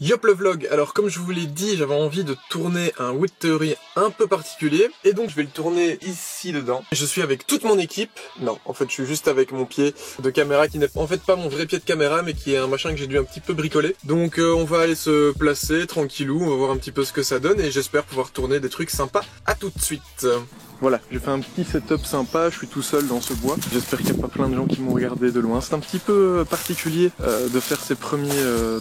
Yop le vlog, alors comme je vous l'ai dit, j'avais envie de tourner un Wood Theory un peu particulier, et donc je vais le tourner ici dedans. Je suis avec toute mon équipe, non, en fait je suis juste avec mon pied de caméra qui n'est en fait pas mon vrai pied de caméra, mais qui est un machin que j'ai dû un petit peu bricoler. Donc on va aller se placer tranquillou, on va voir un petit peu ce que ça donne, et j'espère pouvoir tourner des trucs sympas. À tout de suite. Voilà, j'ai fait un petit setup sympa, je suis tout seul dans ce bois. J'espère qu'il n'y a pas plein de gens qui m'ont regardé de loin. C'est un petit peu particulier de faire ses premiers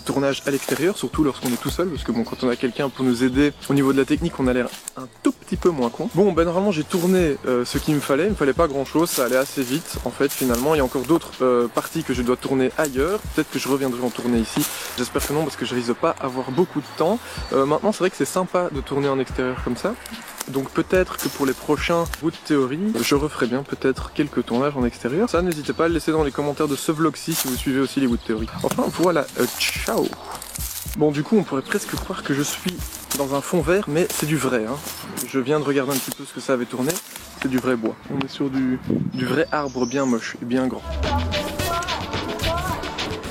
tournages à l'extérieur, surtout lorsqu'on est tout seul, parce que bon, quand on a quelqu'un pour nous aider au niveau de la technique, on a l'air un tout petit peu moins con. Bon, ben normalement j'ai tourné ce qu'il me fallait pas grand chose, ça allait assez vite en fait finalement. Il y a encore d'autres parties que je dois tourner ailleurs, peut-être que je reviendrai en tourner ici. J'espère que non, parce que je risque pas avoir beaucoup de temps. Maintenant c'est vrai que c'est sympa de tourner en extérieur comme ça. Donc peut-être que pour les prochains Wood Theory, je referai bien peut-être quelques tournages en extérieur. Ça, n'hésitez pas à le laisser dans les commentaires de ce vlog-ci si vous suivez aussi les Wood Theory. Enfin voilà, ciao. Bon, du coup on pourrait presque croire que je suis dans un fond vert, mais c'est du vrai, hein. Je viens de regarder un petit peu ce que ça avait tourné, c'est du vrai bois. On est sur du vrai arbre bien moche et bien grand.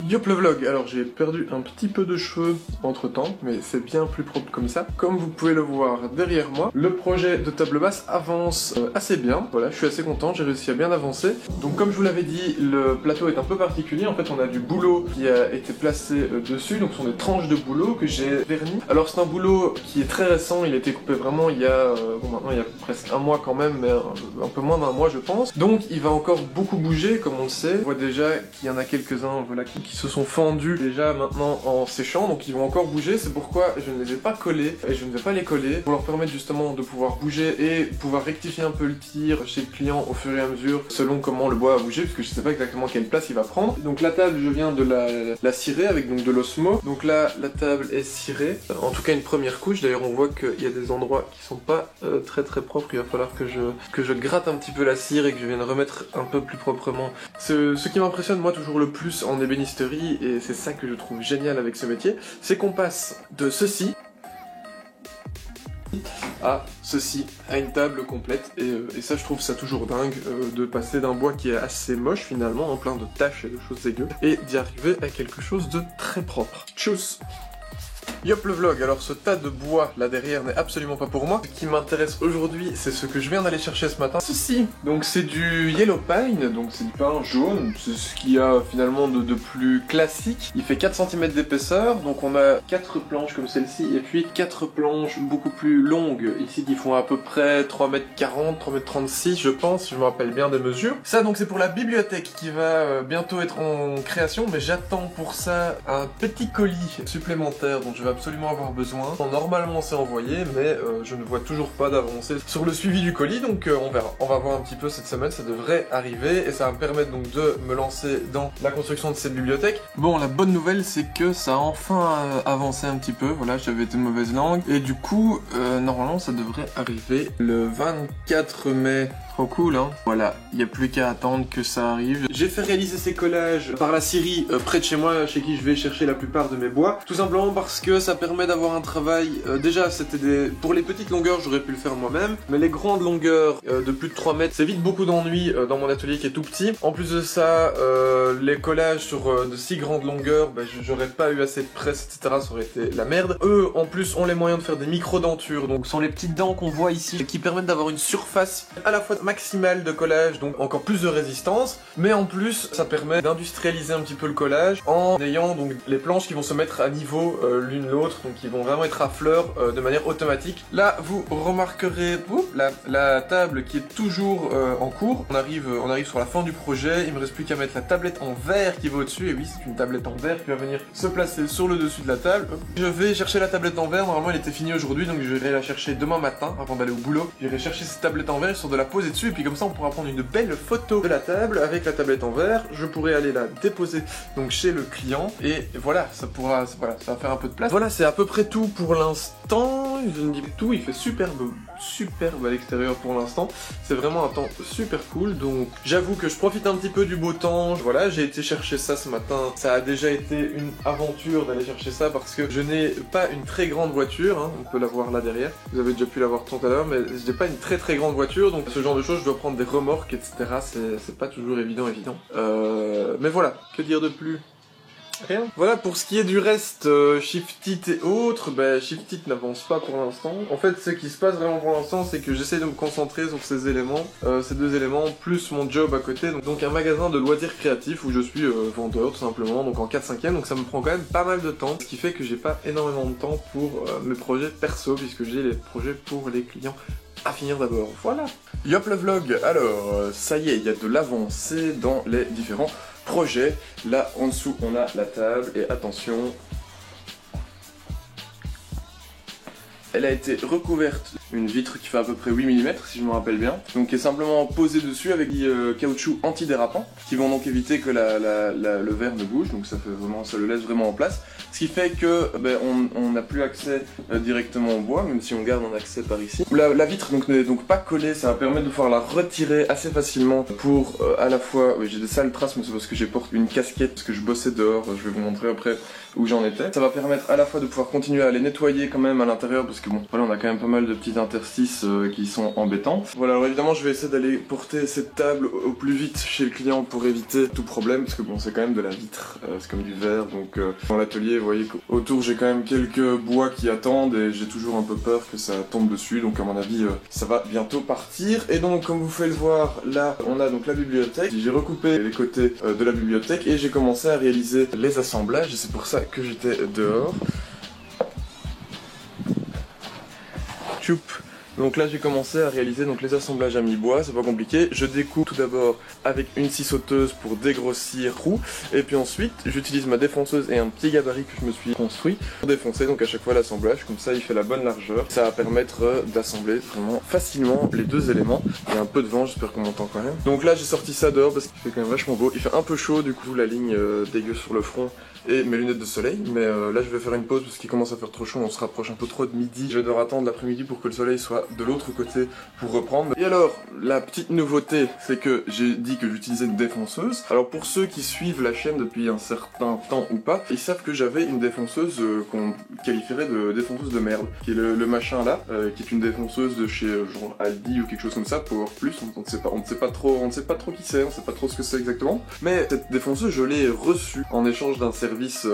Yop le vlog, alors j'ai perdu un petit peu de cheveux entre temps, mais c'est bien plus propre comme ça. Comme vous pouvez le voir derrière moi, le projet de table basse avance assez bien. Voilà, je suis assez content, j'ai réussi à bien avancer. Donc comme je vous l'avais dit, le plateau est un peu particulier. En fait on a du bouleau qui a été placé dessus, donc ce sont des tranches de bouleau que j'ai verni. Alors c'est un bouleau qui est très récent, il a été coupé vraiment il y a, bon maintenant il y a presque un mois quand même, mais un peu moins d'un mois je pense. Donc il va encore beaucoup bouger comme on le sait. On voit déjà qu'il y en a quelques-uns voilà, qui se sont fendus déjà maintenant en séchant, donc ils vont encore bouger. C'est pourquoi je ne les ai pas collés et je ne vais pas les coller pour leur permettre justement de pouvoir bouger et pouvoir rectifier un peu le tir chez le client au fur et à mesure selon comment le bois va bouger, parce que je sais pas exactement quelle place il va prendre. Donc la table, je viens de la cirer avec donc de l'osmo. Donc là la table est cirée, en tout cas une première couche. D'ailleurs on voit qu'il y a des endroits qui sont pas très propres. Il va falloir que je gratte un petit peu la cire et que je vienne remettre un peu plus proprement. Ce qui m'impressionne moi toujours le plus en ébénisterie, et c'est ça que je trouve génial avec ce métier, c'est qu'on passe de ceci à ceci, à une table complète, et ça je trouve ça toujours dingue de passer d'un bois qui est assez moche finalement, en plein de taches et de choses dégueu, et d'y arriver à quelque chose de très propre. Tchuss. Yop le vlog, alors ce tas de bois là derrière n'est absolument pas pour moi. Ce qui m'intéresse aujourd'hui, c'est ce que je viens d'aller chercher ce matin. Ceci, donc c'est du yellow pine, donc c'est du pin jaune, c'est ce qu'il y a finalement de plus classique. Il fait 4 cm d'épaisseur, donc on a 4 planches comme celle-ci, et puis 4 planches beaucoup plus longues, ici qui font à peu près 3,40 m, 3,36 m je pense, je me rappelle bien des mesures. Ça donc c'est pour la bibliothèque qui va bientôt être en création, mais j'attends pour ça un petit colis supplémentaire dont je vais absolument avoir besoin. Normalement c'est envoyé, mais je ne vois toujours pas d'avancée sur le suivi du colis, donc on verra. On va voir un petit peu cette semaine, ça devrait arriver, et ça va me permettre donc de me lancer dans la construction de cette bibliothèque. Bon, la bonne nouvelle c'est que ça a enfin avancé un petit peu, voilà, j'avais été de mauvaise langue, et du coup, normalement ça devrait arriver le 24 mai. Trop cool, hein. Voilà, il n'y a plus qu'à attendre que ça arrive. J'ai fait réaliser ces collages par la scierie près de chez moi, chez qui je vais chercher la plupart de mes bois. Tout simplement parce que ça permet d'avoir un travail... déjà, c'était des... Pour les petites longueurs, j'aurais pu le faire moi-même. Mais les grandes longueurs de plus de 3 mètres, c'est vite beaucoup d'ennuis dans mon atelier qui est tout petit. En plus de ça, les collages sur de si grandes longueurs, bah, j'aurais pas eu assez de presse, etc. Ça aurait été la merde. Eux, en plus, ont les moyens de faire des micro-dentures. Donc, ce sont les petites dents qu'on voit ici qui permettent d'avoir une surface à la fois maximale de collage, donc encore plus de résistance, mais en plus ça permet d'industrialiser un petit peu le collage en ayant donc les planches qui vont se mettre à niveau l'une l'autre, donc qui vont vraiment être à fleur de manière automatique. Là vous remarquerez la table qui est toujours en cours. On arrive sur la fin du projet, il me reste plus qu'à mettre la tablette en verre qui va au-dessus, et oui c'est une tablette en verre qui va venir se placer sur le dessus de la table. Je vais chercher la tablette en verre, normalement elle était finie aujourd'hui, donc je vais la chercher demain matin avant d'aller au boulot. J'irai chercher cette tablette en verre sur de la poser dessus, et puis comme ça on pourra prendre une belle photo de la table avec la tablette en verre. Je pourrai aller la déposer donc chez le client, et voilà, ça va faire un peu de place. Voilà, c'est à peu près tout pour l'instant. Je ne dis tout, il fait superbe à l'extérieur pour l'instant. C'est vraiment un temps super cool, donc j'avoue que je profite un petit peu du beau temps. Voilà, j'ai été chercher ça ce matin. Ça a déjà été une aventure d'aller chercher ça parce que je n'ai pas une très grande voiture, hein. On peut la voir là derrière. Vous avez déjà pu la voir tout à l'heure, mais je n'ai pas une très grande voiture, donc ce genre de choses, je dois prendre des remorques, etc. C'est pas toujours évident. Mais voilà, que dire de plus? Rien. Voilà, pour ce qui est du reste, Shift-It et autres, Shift-It n'avance pas pour l'instant. En fait, ce qui se passe vraiment pour l'instant, c'est que j'essaie de me concentrer sur ces éléments, ces deux éléments, plus mon job à côté, donc un magasin de loisirs créatifs où je suis vendeur tout simplement, donc en 4/5e, donc ça me prend quand même pas mal de temps, ce qui fait que j'ai pas énormément de temps pour mes projets perso, puisque j'ai les projets pour les clients à finir d'abord. Voilà. Yop le vlog, alors, ça y est, il y a de l'avancée dans les différents projets. Là en dessous on a la table et attention, elle a été recouverte d'une vitre qui fait à peu près 8 mm si je me rappelle bien, donc qui est simplement posée dessus avec des caoutchouc antidérapants qui vont donc éviter que le verre ne bouge, donc ça le laisse vraiment en place, ce qui fait que on n'a plus accès directement au bois, même si on garde un accès par ici. La vitre n'est donc pas collée, ça va permettre de pouvoir la retirer assez facilement pour à la fois, j'ai des sales traces mais c'est parce que j'ai porté une casquette parce que je bossais dehors, je vais vous montrer après où j'en étais. Ça va permettre à la fois de pouvoir continuer à les nettoyer quand même à l'intérieur parce que bon, voilà, on a quand même pas mal de petits interstices qui sont embêtants. Voilà, alors évidemment je vais essayer d'aller porter cette table au plus vite chez le client pour éviter tout problème parce que bon, c'est quand même de la vitre, c'est comme du verre, donc dans l'atelier vous voyez qu'autour j'ai quand même quelques bois qui attendent et j'ai toujours un peu peur que ça tombe dessus, donc à mon avis ça va bientôt partir. Et donc comme vous pouvez le voir, là on a donc la bibliothèque, j'ai recoupé les côtés de la bibliothèque et j'ai commencé à réaliser les assemblages et c'est pour ça que j'étais dehors. Choup. Donc là j'ai commencé à réaliser donc les assemblages à mi-bois, c'est pas compliqué. Je découpe tout d'abord avec une scie sauteuse pour dégrossir trou, et puis ensuite j'utilise ma défonceuse et un petit gabarit que je me suis construit pour défoncer donc à chaque fois l'assemblage, comme ça il fait la bonne largeur. Ça va permettre d'assembler vraiment facilement les deux éléments. Il y a un peu de vent, j'espère qu'on m'entend quand même. Donc là j'ai sorti ça dehors parce qu'il fait quand même vachement beau. Il fait un peu chaud du coup, la ligne dégueu sur le front et mes lunettes de soleil, mais là je vais faire une pause parce qu'il commence à faire trop chaud, on se rapproche un peu trop de midi. Je vais devoir attendre l'après-midi pour que le soleil soit de l'autre côté pour reprendre. Et alors, la petite nouveauté, c'est que j'ai dit que j'utilisais une défonceuse. Alors pour ceux qui suivent la chaîne depuis un certain temps ou pas, ils savent que j'avais une défonceuse qu'on qualifierait de défonceuse de merde, qui est le machin là, qui est une défonceuse de chez genre Aldi ou quelque chose comme ça, Power Plus, on ne sait pas trop qui c'est, on sait pas trop ce que c'est exactement. Mais cette défonceuse, je l'ai reçue en échange d'un service,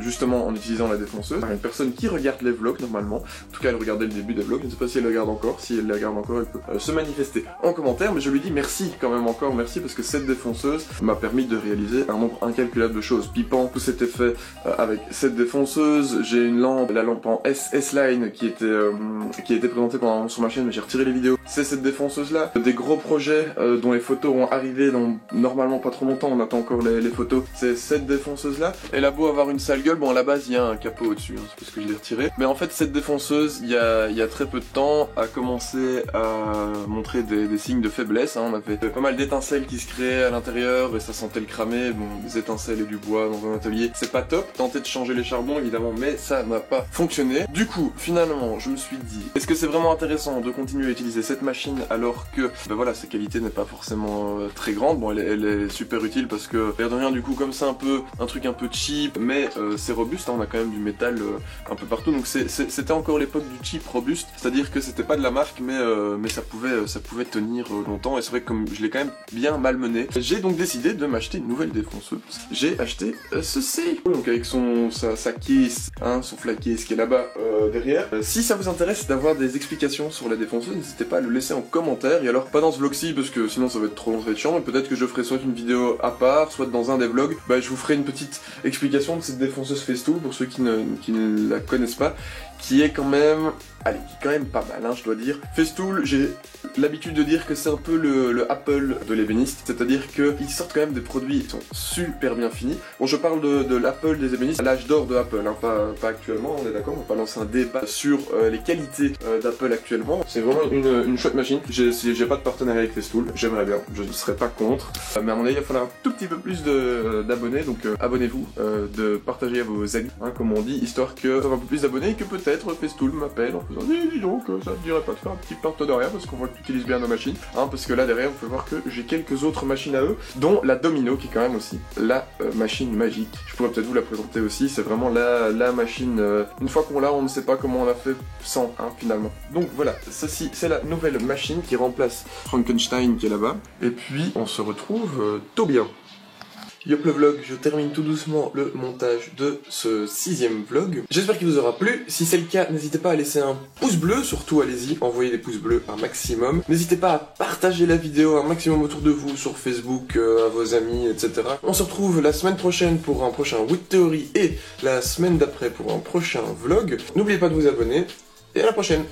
justement en utilisant la défonceuse, par une personne qui regarde les vlogs normalement. En tout cas, elle regardait le début des vlogs, je ne sais pas si elle regarde encore, si elle la regarde encore, elle peut se manifester en commentaire, mais je lui dis merci quand même encore, merci, parce que cette défonceuse m'a permis de réaliser un nombre incalculable de choses. Pipant, tout s'était fait avec cette défonceuse. J'ai une lampe, la lampe en S-Line qui était présentée pendant un moment sur ma chaîne, mais j'ai retiré les vidéos. C'est cette défonceuse là. Des gros projets dont les photos vont arriver dans normalement pas trop longtemps, on attend encore les photos. C'est cette défonceuse là. Elle a beau avoir une sale gueule, bon à la base il y a un capot au-dessus, hein, c'est parce que je l'ai retiré. Mais en fait cette défonceuse, il y a très peu de temps, a commencé à montrer des signes de faiblesse, hein. On avait pas mal d'étincelles qui se créaient à l'intérieur et ça sentait le cramer. Bon, des étincelles et du bois dans un atelier, c'est pas top. Tenté de changer les charbons évidemment, mais ça n'a pas fonctionné. Du coup, finalement, je me suis dit, est-ce que c'est vraiment intéressant de continuer à utiliser cette machine alors que, voilà, sa qualité n'est pas forcément très grande. Bon, elle est super utile parce que, l'air de rien, du coup, comme c'est un truc un peu cheap, mais c'est robuste, hein, on a quand même du métal un peu partout, donc c'était encore l'époque du cheap robuste, c'est-à-dire que c'était pas de la marque, mais ça pouvait tenir longtemps, et c'est vrai que comme je l'ai quand même bien malmené, j'ai donc décidé de m'acheter une nouvelle défonceuse. J'ai acheté ceci, donc avec sa caisse, hein, son flat case qui est là-bas derrière. Si ça vous intéresse d'avoir des explications sur la défonceuse, n'hésitez pas à le laisser en commentaire, et alors pas dans ce vlog-ci parce que sinon ça va être trop long, ça va être chiant, mais peut-être que je ferai soit une vidéo à part, soit dans un des vlogs, je vous ferai une petite explication de cette défonceuse Festool pour ceux qui ne la connaissent pas, qui est quand même, allez, qui est quand même pas mal, hein, je dois dire. Festool, j'ai l'habitude de dire que c'est un peu le Apple de l'ébéniste, c'est-à-dire qu'ils sortent quand même des produits qui sont super bien finis. Bon, je parle de l'Apple des ébénistes, l'âge d'or de Apple, hein, pas actuellement, on est d'accord, on va pas lancer un débat sur les qualités d'Apple actuellement. C'est vraiment une chouette machine. J'ai pas de partenariat avec Festool, j'aimerais bien, je ne serais pas contre, mais à mon avis il va falloir un tout petit peu plus d'abonnés, donc abonnez-vous, de partager à vos amis, hein, comme on dit, histoire que ça va un peu plus d'abonnés et que peut-être Festool m'appelle en faisant dis donc, ça te dirait pas de faire un petit partenariat parce qu'on voit que tu utilises bien nos machines, hein, parce que là derrière vous pouvez voir que j'ai quelques autres machines à eux, dont la Domino qui est quand même aussi la machine magique. Je pourrais peut-être vous la présenter aussi, c'est vraiment la machine, une fois qu'on l'a on ne sait pas comment on a fait sans, hein, finalement. Donc voilà, ceci c'est la nouvelle machine qui remplace Frankenstein qui est là-bas, et puis on se retrouve tôt bien. Yop le vlog, je termine tout doucement le montage de ce 6e vlog. J'espère qu'il vous aura plu. Si c'est le cas, n'hésitez pas à laisser un pouce bleu, surtout allez-y, envoyez des pouces bleus un maximum. N'hésitez pas à partager la vidéo un maximum autour de vous, sur Facebook, à vos amis, etc. On se retrouve la semaine prochaine pour un prochain Wood Theory et la semaine d'après pour un prochain vlog. N'oubliez pas de vous abonner et à la prochaine.